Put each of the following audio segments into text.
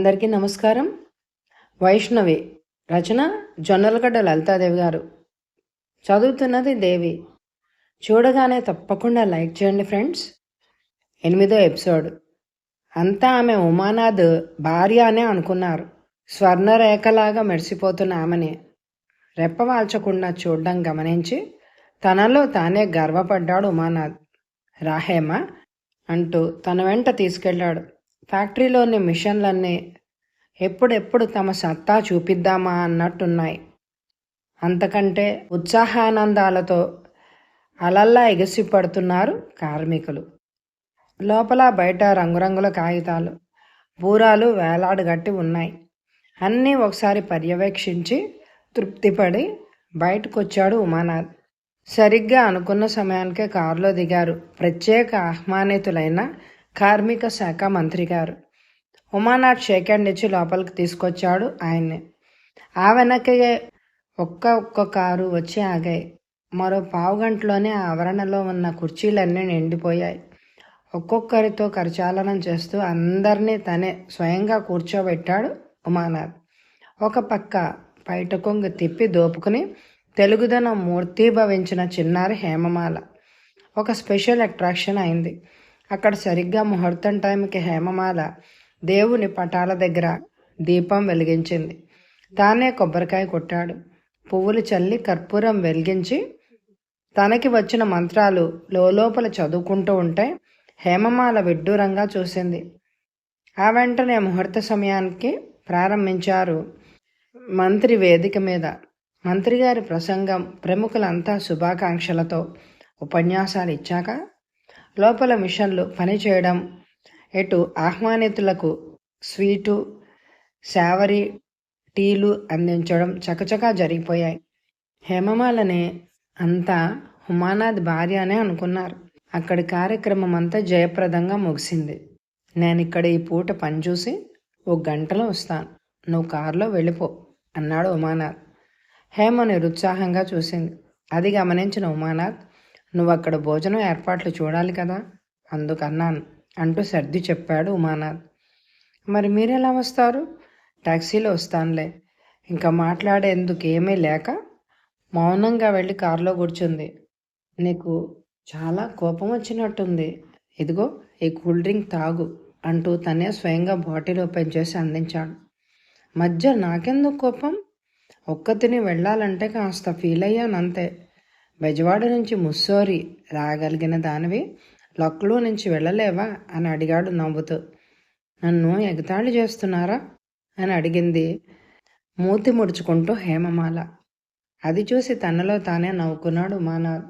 అందరికీ నమస్కారం. వైష్ణవి రచన జొన్నలగడ్డ లలితాదేవి గారు. చదువుతున్నది దేవి. చూడగానే తప్పకుండా లైక్ చేయండి ఫ్రెండ్స్. 8వ ఎపిసోడ్. అంతా ఆమె ఉమానాథ్ భార్య అనే అనుకున్నారు. స్వర్ణరేఖలాగా మెరిసిపోతున్న ఆమెని రెప్పవాల్చకుండా చూడడం గమనించి తనలో తానే గర్వపడ్డాడు ఉమానాథ్. రాహేమా అంటూ తన వెంట తీసుకెళ్లాడు. ఫ్యాక్టరీలోని మిషన్లన్నీ ఎప్పుడెప్పుడు తమ సత్తా చూపిద్దామా అన్నట్టున్నాయి. అంతకంటే ఉత్సాహానందాలతో అలల్లా ఎగసిపడుతున్నారు కార్మికులు. లోపల బయట రంగురంగుల కాగితాలు, బూరాలు వేలాడగట్టి ఉన్నాయి. అన్నీ ఒకసారి పర్యవేక్షించి తృప్తిపడి బయటకొచ్చాడు ఉమానాథ్. సరిగ్గా అనుకున్న సమయానికే కారులో దిగారు ప్రత్యేక ఆహ్వానితులైన కార్మిక శాఖ మంత్రి గారు. ఉమానాథ్ షేక్ హ్యాండ్ ఇచ్చి లోపలికి తీసుకొచ్చాడు ఆయన్ని. ఆ వెనకే ఒక్క కారు వచ్చి ఆగాయి. మరో పావుగంటలోనే ఆ ఆవరణలో ఉన్న కుర్చీలన్నీ నిండిపోయాయి. ఒక్కొక్కరితో కరచాలనం చేస్తూ అందరినీ తనే స్వయంగా కూర్చోబెట్టాడు ఉమానాథ్. ఒక పక్క పైట కొంగు తిప్పి దోపుకుని తెలుగుదనం మూర్తీభవించిన చిన్నారి హేమమాల ఒక స్పెషల్ అట్రాక్షన్ అయింది. అక్కడ సరిగ్గా ముహూర్తం టైంకి హేమమాల దేవుని పటాల దగ్గర దీపం వెలిగించింది. తానే కొబ్బరికాయ కొట్టాడు. పువ్వులు చల్లి కర్పూరం వెలిగించి తనకి వచ్చిన మంత్రాలు లోపల చదువుకుంటూ ఉంటే హేమమాల విడ్డూరంగా చూసింది. ఆ వెంటనే ముహూర్త సమయానికి ప్రారంభించారు. మంత్రి వేదిక మీద మంత్రిగారి ప్రసంగం ప్రముఖులంతా శుభాకాంక్షలతో ఉపన్యాసాలు ఇచ్చాక లోపల మిషన్లు పనిచేయడం, ఎటు ఆహ్వానితులకు స్వీటు, శావరీ, టీలు అందించడం చకచకా జరిగిపోయాయి. హేమమాలని అంతా ఉమానాథ్ భార్య అనే అనుకున్నారు. అక్కడి కార్యక్రమం అంతా జయప్రదంగా ముగిసింది. నేనిక్కడ ఈ పూట పనిచూసి 1 గంటలో వస్తాను, నువ్వు కారులో వెళ్ళిపో అన్నాడు ఉమానాథ్. హేమ నిరుత్సాహంగా చూసింది. అది గమనించిన ఉమానాథ్, నువ్వు అక్కడ భోజనం ఏర్పాట్లు చూడాలి కదా, అందుకన్నాను అంటూ సర్ది చెప్పాడు ఉమానాథ్. మరి మీరెలా వస్తారు? టాక్సీలో వస్తానులే. ఇంకా మాట్లాడేందుకు ఏమీ లేక మౌనంగా వెళ్ళి కారులో కూర్చుంది. నీకు చాలా కోపం వచ్చినట్టుంది, ఇదిగో ఈ కూల్ డ్రింక్ తాగు అంటూ తనే స్వయంగా బాటిల్ ఓపెన్ చేసి అందించాడు. మధ్య నాకెందుకు కోపం? ఒక్కతిని వెళ్ళాలంటే కాస్త ఫీల్ అయ్యానంతే. బెజవాడ నుంచి ముస్సోరి రాగలిగిన దానివి లక్నో నుంచి వెళ్ళలేవా అని అడిగాడు నవ్వుతూ. నన్ను ఎగతాళి చేస్తున్నారా అని అడిగింది మూతి ముడుచుకుంటూ హేమమాల. అది చూసి తనలో తానే నవ్వుకున్నాడు ఉమానాథ్.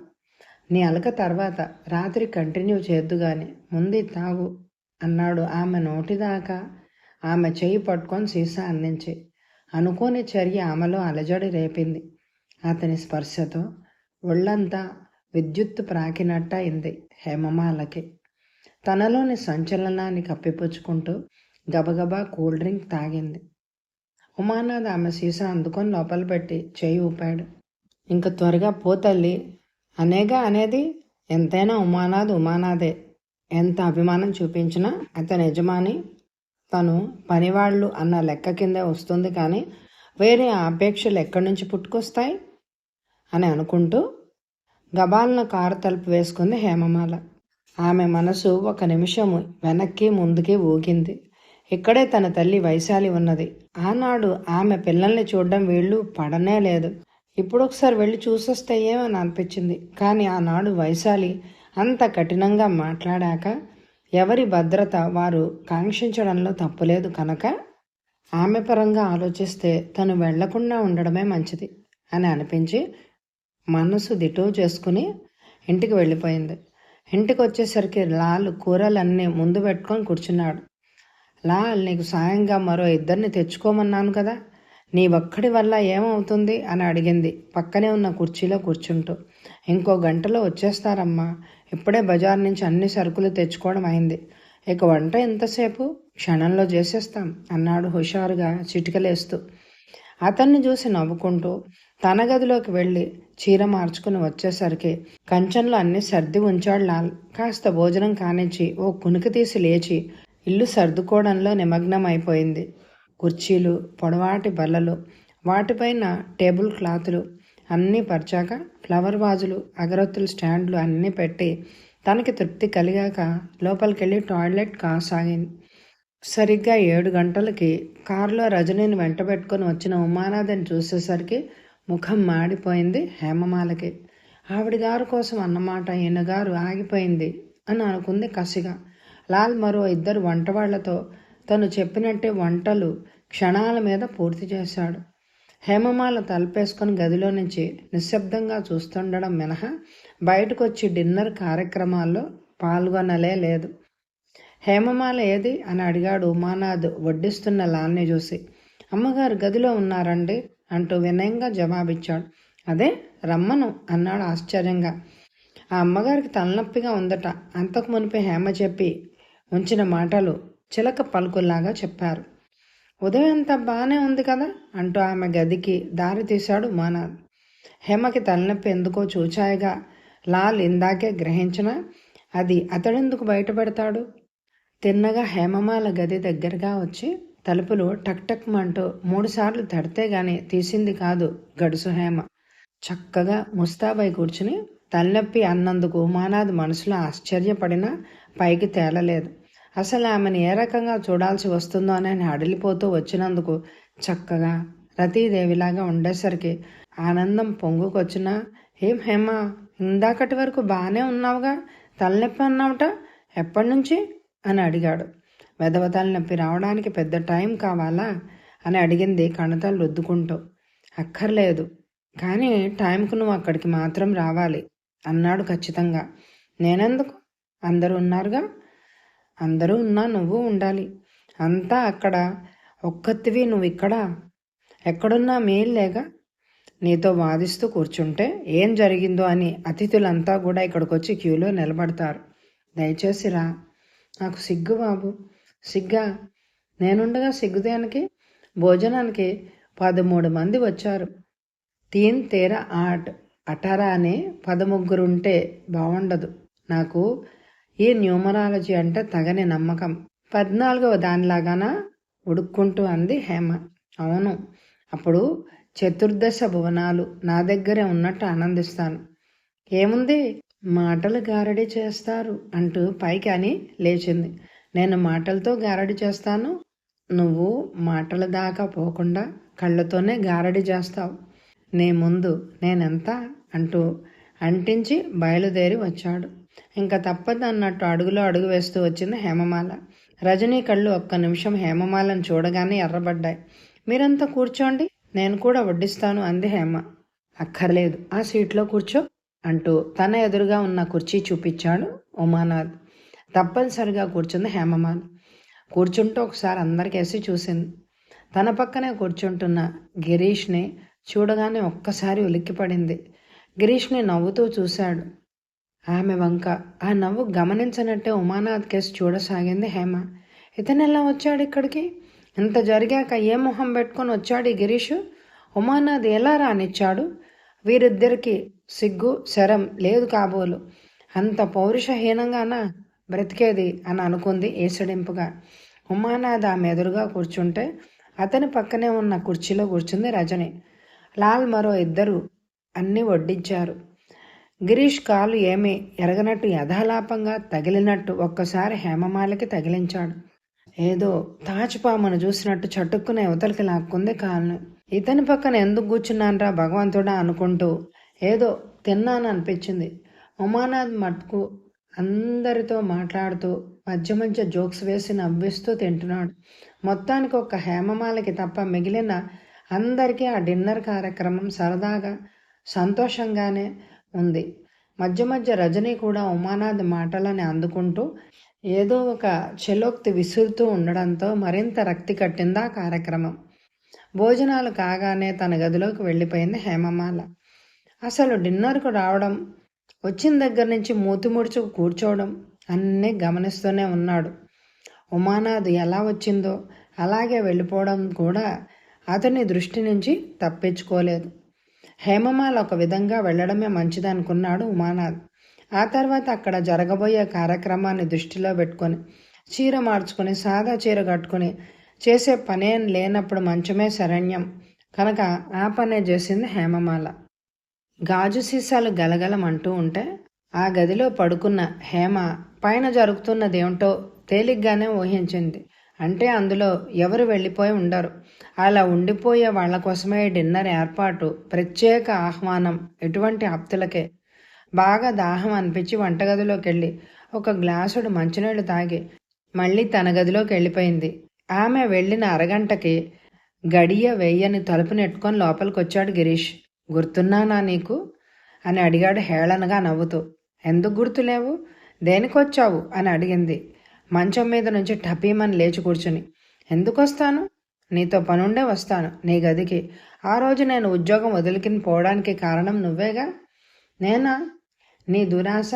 నీ అలక తర్వాత రాత్రి కంటిన్యూ చేద్దు గాని ముందు తాగు అన్నాడు ఆమె నోటిదాకా ఆమె చెయ్యి పట్టుకొని సీసా అందించి. అనుకోని చర్య ఆమెలో అలజడి రేపింది. అతని స్పర్శతో ఒళ్ళంతా విద్యుత్తు ప్రాకినట్ట అయింది హేమమాలకి. తనలోని సంచలనాన్ని కప్పిపుచ్చుకుంటూ గబగబా కూల్ డ్రింక్ తాగింది. ఉమానాథ్ ఆమె సీసా అందుకొని లోపల పెట్టి చేయి ఊపాడు. ఇంక త్వరగా పోతల్లి అనేగా అనేది. ఎంతైనా ఉమానాథే. ఎంత అభిమానం చూపించినా అతని యజమాని తను పనివాళ్ళు అన్న లెక్క కిందే వస్తుంది, కానీ వేరే ఆపేక్షలు ఎక్కడి నుంచి పుట్టుకొస్తాయి అని అనుకుంటూ గబాలన కారు తలుపు వేసుకుంది హేమమాల. ఆమె మనసు ఒక నిమిషము వెనక్కి ముందుకి ఊగింది. ఇక్కడే తన తల్లి వైశాలి ఉన్నది. ఆనాడు ఆమె పిల్లల్ని చూడడం వీళ్ళు పడనే లేదు. ఇప్పుడు ఒకసారి వెళ్ళి చూసొస్తే ఏమని అనిపించింది. కానీ ఆనాడు వైశాలి అంత కఠినంగా మాట్లాడాక ఎవరి భద్రత వారు కాంక్షించడంలో తప్పులేదు కనుక ఆమె పరంగా ఆలోచిస్తే తను వెళ్లకుండా ఉండడమే మంచిది అని అనిపించి మనసు దిటో చేసుకుని ఇంటికి వెళ్ళిపోయింది. ఇంటికి వచ్చేసరికి లాల్ కూరలన్నీ ముందు పెట్టుకొని కూర్చున్నాడు. లాల్, నీకు సాయంగా మరో 2 తెచ్చుకోమన్నాను కదా, నీ ఒక్కడి వల్ల ఏమవుతుంది అని అడిగింది పక్కనే ఉన్న కుర్చీలో కూర్చుంటూ. ఇంకో గంటలో వచ్చేస్తారమ్మా, ఇప్పుడే బజార్ నుంచి అన్ని సరుకులు తెచ్చుకోవడం అయింది. ఇక వంట ఎంతసేపు, క్షణంలో చేసేస్తాం అన్నాడు హుషారుగా చిటికలేస్తూ. అతన్ని చూసి నవ్వుకుంటూ తన గదిలోకి వెళ్ళి చీర మార్చుకుని వచ్చేసరికి కంచంలో అన్ని సర్ది ఉంచాడు లాల్. కాస్త భోజనం కానిచ్చి ఓ కునుకు తీసి లేచి ఇల్లు సర్దుకోవడంలో నిమగ్నం అయిపోయింది. కుర్చీలు, పొడవాటి బల్లలు, వాటిపైన టేబుల్ క్లాతులు అన్నీ పరిచాక ఫ్లవర్ వాజులు, అగరొత్తుల స్టాండ్లు అన్నీ పెట్టి తనకి తృప్తి కలిగాక లోపలికెళ్ళి టాయిలెట్ కాసాగింది. సరిగ్గా 7 గంటలకి కారులో రజనీని వెంటబెట్టుకొని వచ్చిన ఉమానాథని చూసేసరికి ముఖం మాడిపోయింది హేమమాలకి. ఆవిడ గారు కోసం అన్నమాట ఈయనగారు ఆగిపోయింది అని అనుకుంది కసిగా. లాల్ మరో 2 వంటవాళ్లతో తను చెప్పినట్టే వంటలు క్షణాల మీద పూర్తి చేశాడు. హేమమాల తలపేసుకొని గదిలో నుంచి నిశ్శబ్దంగా చూస్తుండడం మినహా బయటకొచ్చి డిన్నర్ కార్యక్రమాల్లో పాల్గొనలే లేదు. హేమమాల ఏది అని అడిగాడు ఉమానాథ్ వడ్డిస్తున్న లాల్ని చూసి. అమ్మగారు గదిలో ఉన్నారండి అంటూ వినయంగా జవాబిచ్చాడు. అదే రమ్మను అన్నాడు ఆశ్చర్యంగా. ఆ అమ్మగారికి తలనొప్పిగా ఉందట. అంతకు మునిపే హేమ చెప్పి ఉంచిన మాటలు చిలక పలుకుల్లాగా చెప్పారు. ఉదయం అంతా బాగానే ఉంది కదా అంటూ ఆమె గదికి దారి తీశాడు ఉమానాథ్. హేమకి తలనొప్పి ఎందుకో చూచాయిగా లాల్ ఇందాకే గ్రహించినా అది అతడెందుకు బయటపెడతాడు? తిన్నగా హేమమాల గది దగ్గరగా వచ్చి తలుపులు టక్ టక్ మంటూ 3 సార్లు తడితే గాని తీసింది కాదు గడుసు హేమ. చక్కగా ముస్తాబై కూర్చుని తలనొప్పి అన్నందుకు ఉమానాథ్ మనసులో ఆశ్చర్యపడినా పైకి తేలలేదు. అసలు ఆమెను ఏ రకంగా చూడాల్సి వస్తుందోనని అడిలిపోతూ వచ్చినందుకు చక్కగా రతీదేవిలాగా ఉండేసరికి ఆనందం పొంగుకొచ్చినా, ఏం హేమ, ఇందాకటి వరకు బాగానే ఉన్నావుగా, తలనొప్పి అన్నావుట, ఎప్పటి నుంచి అని అడిగాడు. వెధవ తలనొప్పి రావడానికి పెద్ద టైం కావాలా అని అడిగింది కణతలు రుద్దుకుంటూ. అక్కర్లేదు, కానీ టైంకు నువ్వు అక్కడికి మాత్రం రావాలి అన్నాడు ఖచ్చితంగా. నేనెందుకు? అందరూ ఉన్నారుగా. అందరూ ఉన్నా నువ్వు ఉండాలి. అంతా అక్కడ, ఒక్కతివి నువ్వు ఇక్కడ. ఎక్కడున్నా మేల్లేగా. నీతో వాదిస్తూ కూర్చుంటే ఏం జరిగిందో అని అతిథులంతా కూడా ఇక్కడికి వచ్చి క్యూలో నిలబడతారు. దయచేసి రా. నాకు సిగ్గు బాబు. సిగ్గా? నేనుండగా సిగ్గుదేనికి? భోజనానికి 13 మంది వచ్చారు. 3 8 18 అని 13 ఉంటే బాగుండదు. నాకు ఈ న్యూమరాలజీ అంటే తగని నమ్మకం. 14వ దానిలాగానా ఉడుక్కుంటూ అంది హేమ. అవును, అప్పుడు చతుర్దశ భువనాలు నా దగ్గరే ఉన్నట్టు ఆనందిస్తాను. ఏముంది, మాటలు గారడీ చేస్తారు అంటూ పైకి అని లేచింది. నేను మాటలతో గారడీ చేస్తాను, నువ్వు మాటల దాకా పోకుండా కళ్ళతోనే గారడీ చేస్తావు. నీ ముందు నేనెంత అంటూ అంటించి బయలుదేరి వచ్చాడు. ఇంకా తప్పదన్నట్టు అడుగులో అడుగు వేస్తూ వచ్చింది హేమమాల. రజనీ కళ్ళు ఒక్క నిమిషం హేమమాలను చూడగానే ఎర్రబడ్డాయి. మీరంతా కూర్చోండి, నేను కూడా వడ్డిస్తాను అంది హేమ. అక్కర్లేదు, ఆ సీట్లో కూర్చో అంటూ తన ఎదురుగా ఉన్న కుర్చీ చూపించాడు ఉమానాథ్. తప్పనిసరిగా కూర్చుంది హేమమాల. కూర్చుంటూ ఒకసారి అందరికేసి చూసింది. తన పక్కనే కూర్చుంటున్న గిరీష్ని చూడగానే ఒక్కసారి ఉలిక్కిపడింది. గిరీష్ని నవ్వుతూ చూశాడు. ఆమె వంక ఆ నవ్వు గమనించనట్టే ఉమానాథ్ కేసు చూడసాగింది హేమ. ఇతనెలా వచ్చాడు ఇక్కడికి? ఇంత జరిగాక ఏ మొహం పెట్టుకొని వచ్చాడు ఈ గిరీషు? ఉమానాథ్ ఎలా రానిచ్చాడు? వీరిద్దరికి సిగ్గు శరం లేదు కాబోలు. అంత పౌరుషహీనంగానా బ్రతికేది అని అనుకుంది ఏసడింపుగా. ఉమానాథ్ ఆమె ఎదురుగా కూర్చుంటే అతని పక్కనే ఉన్న కుర్చీలో కూర్చుంది రజని. లాల్ మరో 2 అన్నీ వడ్డించారు. గిరీష్ కాలు ఏమీ ఎరగనట్టు యథాలాపంగా తగిలినట్టు ఒక్కసారి హేమమాలకి తగిలించాడు. ఏదో తాచుపామును చూసినట్టు చటుక్కునే యువతలకి లాక్కుంది కాలును. ఇతని పక్కన ఎందుకు కూర్చున్నానరా భగవంతుడా అనుకుంటూ ఏదో తిన్నాను అనిపించింది. ఉమానాథ్ మటుకు అందరితో మాట్లాడుతూ మధ్య మధ్య జోక్స్ వేసి నవ్విస్తూ తింటున్నాడు. మొత్తానికి ఒక్క హేమమాలకి తప్ప మిగిలిన అందరికీ ఆ డిన్నర్ కార్యక్రమం సరదాగా సంతోషంగానే ఉంది. మధ్య మధ్య రజనీ కూడా ఉమానాథ్ మాటలని అందుకుంటూ ఏదో ఒక చెలోక్తి విసురుతూ ఉండడంతో మరింత రక్తి కట్టింది ఆ కార్యక్రమం. భోజనాలు కాగానే తన గదిలోకి వెళ్ళిపోయింది హేమమాల. అసలు డిన్నర్కు రావడం, వచ్చిన దగ్గర నుంచి మూతి ముడుచుకు కూర్చోవడం అన్నీ గమనిస్తూనే ఉన్నాడు. ఉమానాథ్ ఎలా వచ్చిందో అలాగే వెళ్ళిపోవడం కూడా అతని దృష్టి నుంచి తప్పించుకోలేదు. హేమమాల ఒక విధంగా వెళ్ళడమే మంచిదనుకున్నాడు ఉమానాథ్. ఆ తర్వాత అక్కడ జరగబోయే కార్యక్రమాన్ని దృష్టిలో పెట్టుకొని చీర మార్చుకొని సాదా చీర కట్టుకుని చేసే పనేం లేనప్పుడు మంచమే శరణ్యం కనుక ఆ పనే చేసింది హేమమాల. గాజు సీసాలు గలగలమంటూ ఉంటే ఆ గదిలో పడుకున్న హేమ పైన జరుగుతున్నదేమిటో తేలిగ్గానే ఊహించింది. అంటే అందులో ఎవరు వెళ్ళిపోయి ఉండరు. అలా ఉండిపోయే వాళ్ళ కోసమే డిన్నర్ ఏర్పాటు, ప్రత్యేక ఆహ్వానం ఎటువంటి ఆప్తులకే. బాగా దాహం అనిపించి వంటగదిలోకి వెళ్ళి ఒక గ్లాసుడు మంచినీళ్ళు తాగి మళ్ళీ తన గదిలోకి వెళ్ళిపోయింది. ఆమె వెళ్ళిన అరగంటకి గడియ వెయ్యని తలుపు నెట్టుకొని లోపలికి వచ్చాడు గిరీష్. గుర్తున్నానా నీకు అని అడిగాడు హేళనగా నవ్వుతూ. ఎందుకు గుర్తులేవు? దేనికొచ్చావు అని అడిగింది మంచం మీద నుంచి టపీమని లేచి కూర్చుని. ఎందుకు వస్తాను? నీతో పనుండే వస్తాను నీ గదికి. ఆ రోజు నేను ఉద్యోగం వదిలికిని పోవడానికి కారణం నువ్వేగా. నేనా? నీ దురాశ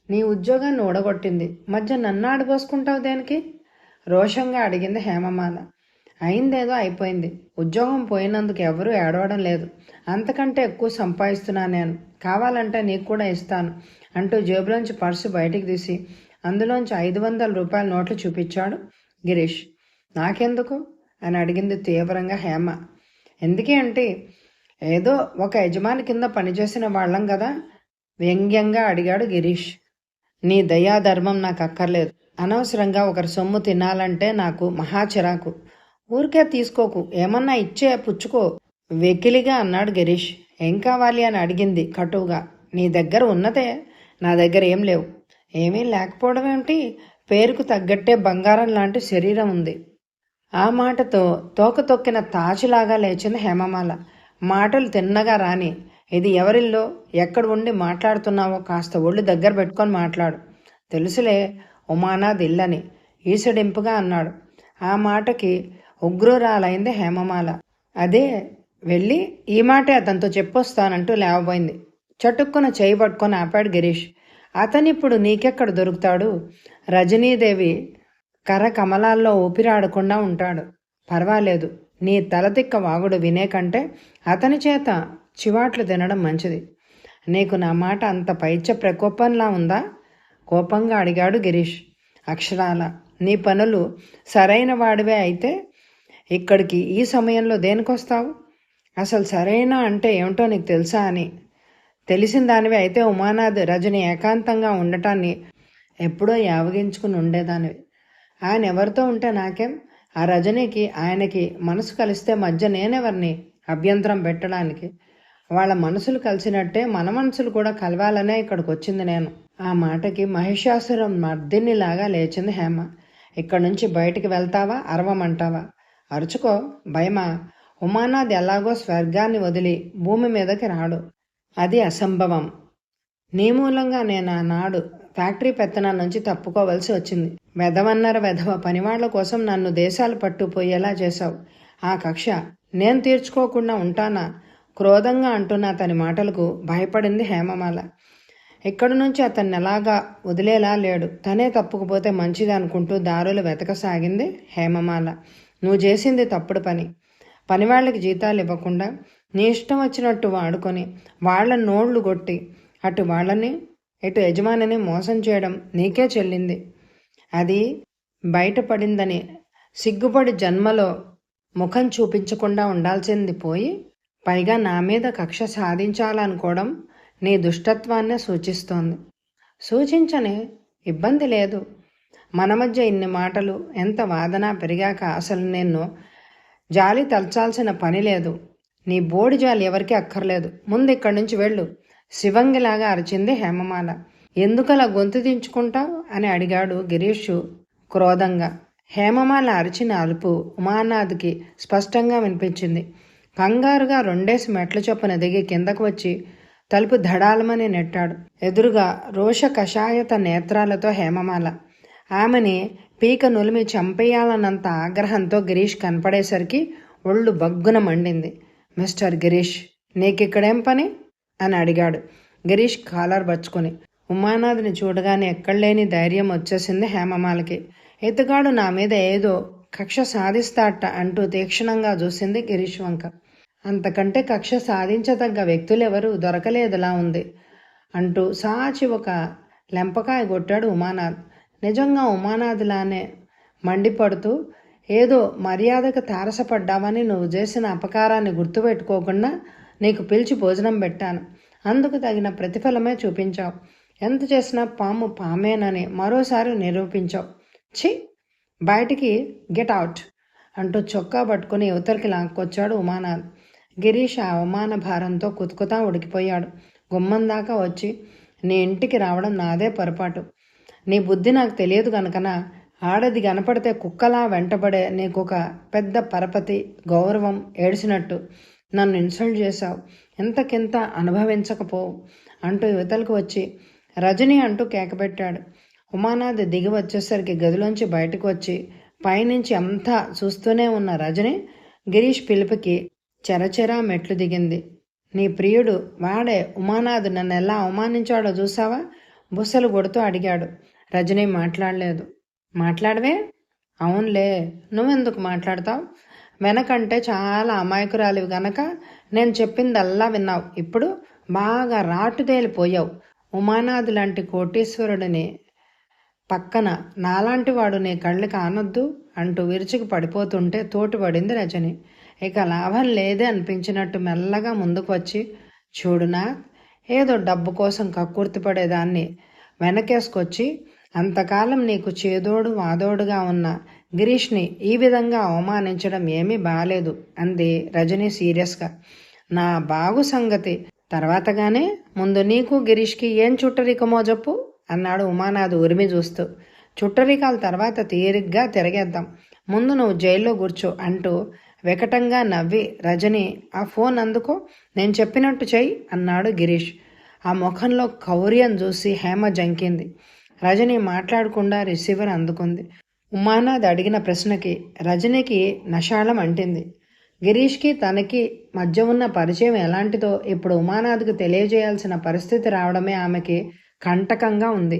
నీ ఉద్యోగాన్ని ఊడగొట్టింది. మధ్య నన్ను ఆడిపోసుకుంటావు దేనికి? రోషంగా అడిగింది హేమమాల. అయిందేదో అయిపోయింది. ఉద్యోగం పోయినందుకు ఎవరూ ఏడవడం లేదు. అంతకంటే ఎక్కువ సంపాదిస్తున్నాను నేను. కావాలంటే నీకు కూడా ఇస్తాను అంటూ జేబులోంచి పర్సు బయటికి తీసి అందులోంచి 500 రూపాయల నోట్లు చూపించాడు గిరీష్. నాకెందుకు అని అడిగింది తీవ్రంగా హేమ. ఎందుకే అంటే ఏదో ఒక యజమాని కింద పనిచేసిన వాళ్ళం కదా వ్యంగ్యంగా అడిగాడు గిరీష్. నీ దయాధర్మం నాకు అక్కర్లేదు. అనవసరంగా ఒకరి సొమ్ము తినాలంటే నాకు మహా చిరాకు. ఊరికే తీసుకోకు, ఏమన్నా ఇచ్చే పుచ్చుకో వెకిలిగా అన్నాడు గిరీష్. ఏం కావాలి అని అడిగింది కటువుగా. నీ దగ్గర ఉన్నదే, నా దగ్గర ఏం లేవు. ఏమీ లేకపోవడం ఏమిటి? పేరుకు తగ్గట్టే బంగారం లాంటి శరీరం ఉంది. ఆ మాటతో తోక తొక్కిన తాచులాగా లేచింది హేమమాల. మాటలు తిన్నగా రాని. ఇది ఎవరిల్లో ఎక్కడ ఉండి మాట్లాడుతున్నావో కాస్త ఒళ్ళు దగ్గర పెట్టుకొని మాట్లాడు. తెలుసులే, ఉమానాథ్ ఇల్లని ఈసడింపుగా అన్నాడు. ఆ మాటకి ఉగ్రురాలైంది హేమమాల. అదే వెళ్ళి ఈ మాటే అతనితో చెప్పొస్తానంటూ లేవబోయింది. చటుక్కున చేయి పట్టుకొని ఆపాడు గిరీష్. అతనిప్పుడు నీకెక్కడ దొరుకుతాడు? రజనీదేవి కర్ర కమలాల్లో ఊపిరాడకుండా ఉంటాడు. పర్వాలేదు, నీ తలతిక్క వాగుడు వినే కంటే అతని చేత చివాట్లు తినడం మంచిది. నీకు నా మాట అంత పైచ్య ప్రకోపంలా ఉందా? కోపంగా అడిగాడు గిరీష్. అక్షరాల నీ పనులు సరైన వాడివే అయితే ఇక్కడికి ఈ సమయంలో దేనికొస్తావు? అసలు సరైన అంటే ఏమిటో నీకు తెలుసా అని. తెలిసిన దానివి అయితే ఉమానాథ్ రజని ఏకాంతంగా ఉండటాన్ని ఎప్పుడో యావగించుకుని ఉండేదానివి. ఆయన ఎవరితో ఉంటే నాకేం? ఆ రజనీకి ఆయనకి మనసు కలిస్తే మధ్య నేనెవరిని అభ్యంతరం పెట్టడానికి? వాళ్ళ మనసులు కలిసినట్టే మన మనసులు కూడా కలవాలనే ఇక్కడికి వచ్చింది నేను. ఆ మాటకి మహిషాసురం మర్దినిలాగా లేచింది హేమ. ఇక్కడి నుంచి బయటికి వెళ్తావా అరవమంటావా? అరుచుకో, భయమా? ఉమానాథ్ ఎలాగో స్వర్గాన్ని వదిలి భూమి మీదకి రాడు. అది అసంభవం. నీ మూలంగా నేను ఆనాడు ఫ్యాక్టరీ పెత్తనం నుంచి తప్పుకోవలసి వచ్చింది. వెధవన్నర వెధవ పనివాళ్ల కోసం నన్ను దేశాలు పట్టుపోయేలా చేశావు. ఆ కక్ష నేను తీర్చుకోకుండా ఉంటానా? క్రోధంగా అంటున్న అతని మాటలకు భయపడింది హేమమాల. ఇక్కడి నుంచి అతన్ని ఎలాగా వదిలేలా లేడు. తనే తప్పుకుపోతే మంచిది అనుకుంటూ దారులు వెతకసాగింది హేమమాల. నువ్వు చేసింది తప్పుడు పని. పనివాళ్ళకి జీతాలు ఇవ్వకుండా నీ ఇష్టం వచ్చినట్టు వాడుకొని వాళ్ళ నోళ్లు కొట్టి అటు వాళ్ళని ఇటు యజమానిని మోసం చేయడం నీకే చెల్లింది. అది బయటపడిందని సిగ్గుపడి జన్మలో ముఖం చూపించకుండా ఉండాల్సింది పోయి పైగా నా మీద కక్ష సాధించాలనుకోవడం నీ దుష్టత్వాన్నే సూచిస్తోంది. సూచించని, ఇబ్బంది లేదు. మన మధ్య ఇన్ని మాటలు ఎంత వాదన పెరిగాక అసలు నేను జాలి తలచాల్సిన పని లేదు. నీ బోడి జాలి ఎవరికి అక్కర్లేదు. ముందు ఇక్కడి నుంచి వెళ్ళు, శివంగిలాగా అరిచింది హేమమాల. ఎందుకలా గొంతు దించుకుంటావు అని అడిగాడు గిరీషు క్రోధంగా. హేమమాల అరిచిన అరుపు ఉమానాథ్కి స్పష్టంగా వినిపించింది. కంగారుగా 2 మెట్ల చొప్పున దిగి కిందకు వచ్చి తలుపు ధడాలమని నెట్టాడు. ఎదురుగా రోష కషాయత నేత్రాలతో హేమమాల. ఆమెని పీక నులిమి చంపేయాలన్నంత ఆగ్రహంతో గిరీష్ కనపడేసరికి ఒళ్ళు బగ్గున మండింది. మిస్టర్ గిరీష్, నీకిక్కడేం పని అని అడిగాడు గిరీష్ కాలర్ పరుచుకొని. ఉమానాథ్ని చూడగానే ఎక్కడలేని ధైర్యం వచ్చేసింది హేమమాలకి. ఇతగాడు నా మీద ఏదో కక్ష సాధిస్తాట అంటూ తీక్షణంగా చూసింది గిరీష్ వంక. అంతకంటే కక్ష సాధించదగ్గ వ్యక్తులెవరూ దొరకలేదులా ఉంది అంటూ సాచి ఒక లెంపకాయ కొట్టాడు ఉమానాథ్. నిజంగా ఉమానాథ్లానే మండిపడుతూ ఏదో మర్యాదకు తారసపడ్డామని నువ్వు చేసిన అపకారాన్ని గుర్తుపెట్టుకోకుండా నీకు పిలిచి భోజనం పెట్టాను. అందుకు తగిన ప్రతిఫలమే చూపించావు. ఎంత చేసినా పాము పామేనని మరోసారి నిరూపించావు. ఛీ, బయటికి గెట్ అవుట్ అంటూ చొక్కా పట్టుకుని యువతలకి లాక్కొచ్చాడు ఉమానాథ్. గిరీష్ ఆ అవమాన భారంతో కుతుకుతా ఉడికిపోయాడు. గుమ్మం దాకా వచ్చి, నీ ఇంటికి రావడం నాదే పొరపాటు. నీ బుద్ధి నాకు తెలియదు కనుకన ఆడది కనపడితే కుక్కలా వెంటబడే నీకొక పెద్ద పరపతి, గౌరవం ఏడ్చినట్టు నన్ను ఇన్సల్ట్ చేశావు. ఎంతకింత అనుభవించకపోవు అంటూ యువతలకు వచ్చి రజని అంటూ కేకపెట్టాడు. ఉమానాథ్ దిగి వచ్చేసరికి గదిలోంచి బయటకు వచ్చి పైనుంచి అంతా చూస్తూనే ఉన్న రజని గిరీష్ పిలుపుకి చెరచెరా మెట్లు దిగింది. నీ ప్రియుడు వాడే ఉమానాథ్ నన్ను ఎలా అవమానించాడో చూసావా? బుసలు కొడుతూ అడిగాడు. రజని మాట్లాడలేదు. మాట్లాడవే? అవునులే, నువ్వెందుకు మాట్లాడతావు? వెనకంటే చాలా అమాయకురాలివి గనక నేను చెప్పిందల్లా విన్నావు. ఇప్పుడు బాగా రాటుదేలిపోయావు. ఉమానాథ్ లాంటి కోటీశ్వరుడిని పక్కన నాలాంటి వాడు నీ కళ్ళకి ఆనొద్దు అంటూ విరుచుకు పడిపోతుంటే తోటిపడింది రజని. ఇక లాభం లేదే అనిపించినట్టు మెల్లగా ముందుకు వచ్చి, చూడునా, ఏదో డబ్బు కోసం కక్కుర్తిపడేదాన్ని వెనకేసుకొచ్చి అంతకాలం నీకు చేదోడు వాదోడుగా ఉన్న గిరీష్ని ఈ విధంగా అవమానించడం ఏమీ బాలేదు అంది రజని సీరియస్గా. నా బాగు సంగతి తర్వాతగానే, ముందు నీకు గిరీష్కి ఏం చుట్టరికమో చెప్పు అన్నాడు ఉమానాథ్ ఉరిమి చూస్తూ. చుట్టరికాల తర్వాత తీరిగ్గా తిరగేద్దాం, ముందు నువ్వు జైల్లో కూర్చో అంటూ వికటంగా నవ్వి, రజని ఆ ఫోన్ అందుకో, నేను చెప్పినట్టు చెయ్యి అన్నాడు గిరీష్. ఆ ముఖంలో కౌర్యం చూసి హేమ జంకింది. రజని మాట్లాడకుండా రిసీవర్ అందుకుంది. ఉమానాథ్ అడిగిన ప్రశ్నకి రజనికి నషాళం అంటింది. గిరీష్కి తనకి మధ్య ఉన్న పరిచయం ఎలాంటిదో ఇప్పుడు ఉమానాథ్కు తెలియజేయాల్సిన పరిస్థితి రావడమే ఆమెకి కంటకంగా ఉంది.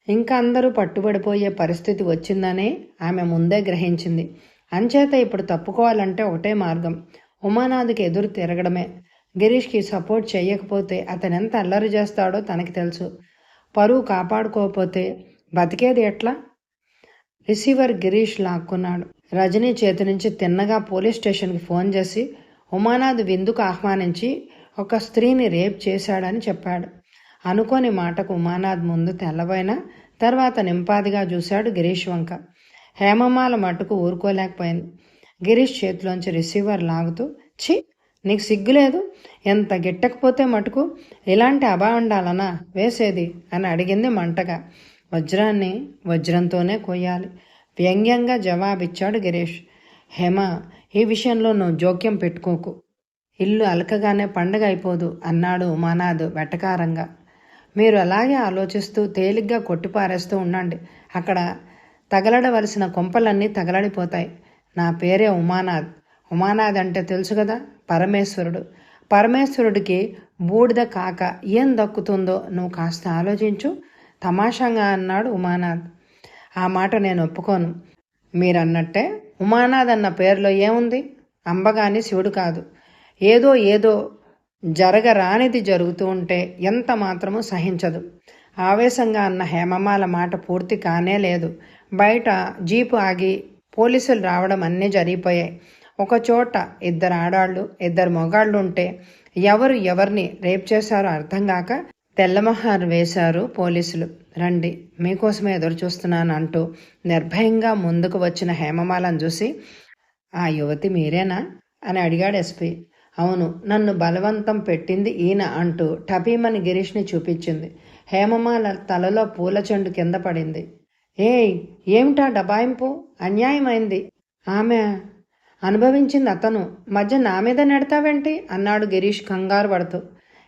ఇంకా అందరూ పట్టుబడిపోయే పరిస్థితి వచ్చిందనే ఆమె ముందే గ్రహించింది. అంచేత ఇప్పుడు తప్పుకోవాలంటే ఒకటే మార్గం, ఉమానాథ్కి ఎదురు తిరగడమే. గిరీష్కి సపోర్ట్ చేయకపోతే అతనెంత అల్లరి చేస్తాడో తనకి తెలుసు. పరువు కాపాడుకోకపోతే బతికేది ఎట్లా? రిసీవర్ గిరీష్ లాక్కున్నాడు. రజనీ చేతి నుంచి తిన్నగా పోలీస్ స్టేషన్కి ఫోన్ చేసి ఉమానాథ్ విందుకు ఆహ్వానించి ఒక స్త్రీని రేప్ చేశాడని చెప్పాడు. అనుకోని మాటకు ఉమానాథ్ ముందు తెల్లబోయినా తర్వాత నింపాదిగా చూశాడు గిరీష్ వంక. హేమమాల మటుకు ఊరుకోలేకపోయింది. గిరీష్ చేతిలోంచి రిసీవర్ లాగుతూ, ఛీ, నీకు సిగ్గులేదు? ఎంత గిట్టకపోతే మటుకు ఇలాంటి అభాండాలనా వేసేది అని అడిగింది మంటగా. వజ్రాన్ని వజ్రంతోనే కొయ్యాలి, వ్యంగ్యంగా జవాబిచ్చాడు గిరీష్. హేమ, ఈ విషయంలో నువ్వు జోక్యం పెట్టుకోకు, ఇల్లు అలకగానే పండగ అయిపోదు అన్నాడు ఉమానాథ్ వెటకారంగా. మీరు అలాగే ఆలోచిస్తూ తేలిగ్గా కొట్టిపారేస్తూ ఉండండి, అక్కడ తగలడవలసిన కొంపలన్నీ తగలడిపోతాయి. నా పేరే ఉమానాథ్. ఉమానాథ్ అంటే తెలుసు కదా, పరమేశ్వరుడు. పరమేశ్వరుడికి బూడిద కాక ఏం దక్కుతుందో నువ్వు కాస్త ఆలోచించు తమాషాగా అన్నాడు ఉమానాథ్. ఆ మాట నేను ఒప్పుకోను. మీరన్నట్టే ఉమానాథ్ అన్న పేరులో ఏముంది? అంబగాని శివుడు కాదు. ఏదో జరగరానిది జరుగుతూ ఉంటే ఎంత మాత్రమూ సహించదు. ఆవేశంగా అన్న హేమమాల మాట పూర్తి కానే లేదు. బయట జీపు ఆగి పోలీసులు రావడం అన్నీ జరిగిపోయాయి. ఒకచోట 2 ఆడాళ్ళు 2 మొగాళ్ళు ఉంటే ఎవరు ఎవరిని రేప్ చేశారో అర్థం కాక తెల్లమొహారు వేశారు పోలీసులు. రండి, మీకోసమే ఎదురు చూస్తున్నాను అంటూ నిర్భయంగా ముందుకు వచ్చిన హేమమాలను చూసి, ఆ యువతి మీరేనా అని అడిగాడు ఎస్పీ. అవును, నన్ను బలవంతం పెట్టింది ఈయన అంటూ టపీమని గిరీష్ని చూపించింది. హేమమాల తలలో పూల చెండు కింద పడింది. ఏయ్, ఏమిటా డబాయింపు? అన్యాయమైంది. ఆమె అనుభవించింది అతను, మధ్య నా మీద నెడతావేంటి అన్నాడు గిరీష్ కంగారు పడుతూ.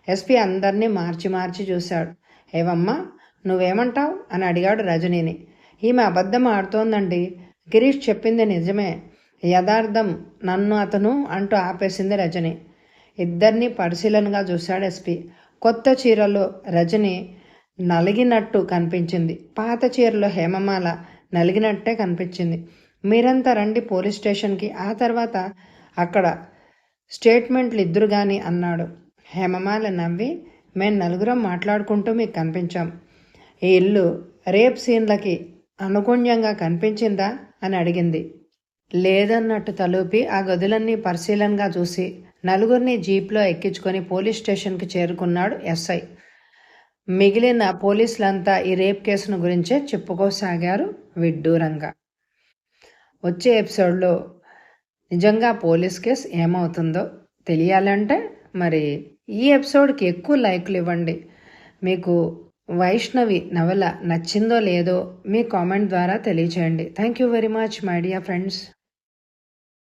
ఎస్పీ అందరినీ మార్చి చూశాడు. ఏవమ్మా, నువ్వేమంటావు అని అడిగాడు రజనీని. ఈమె అబద్ధం ఆడుతోందండి, గిరీష్ చెప్పింది నిజమే, యథార్థం, నన్ను అతను అంటూ ఆపేసింది రజని. ఇద్దరినీ పరిశీలనగా చూశాడు ఎస్పీ. కొత్త చీరలో రజని నలిగినట్టు కనిపించింది, పాత చీరలో హేమమాల నలిగినట్టే కనిపించింది. మీరంతా రండి పోలీస్ స్టేషన్కి, ఆ తర్వాత అక్కడ స్టేట్మెంట్లు ఇద్దరు కానీ అన్నాడు. హేమమాల నవ్వి, మేము 4 మాట్లాడుకుంటూ మీకు కనిపించాం. ఈ ఇల్లు రేప్ సీన్లకి అనుగుణ్యంగా కనిపించిందా అని అడిగింది. లేదన్నట్టు తలూపి ఆ గదులన్నీ పరిశీలనగా చూసి నలుగురిని జీప్లో ఎక్కించుకొని పోలీస్ స్టేషన్కి చేరుకున్నాడు ఎస్ఐ. మిగిలిన పోలీసులంతా ఈ రేప్ కేసును గురించే చెప్పుకోసాగారు విడ్డూరంగా. వచ్చే ఎపిసోడ్లో నిజంగా పోలీస్ కేసు ఏమవుతుందో తెలియాలంటే మరి ఈ ఎపిసోడ్కి ఎక్కువ లైక్లు ఇవ్వండి. మీకు వైష్ణవి నవల నచ్చిందో లేదో మీ కామెంట్ ద్వారా తెలియచేయండి. Thank you very much my dear friends.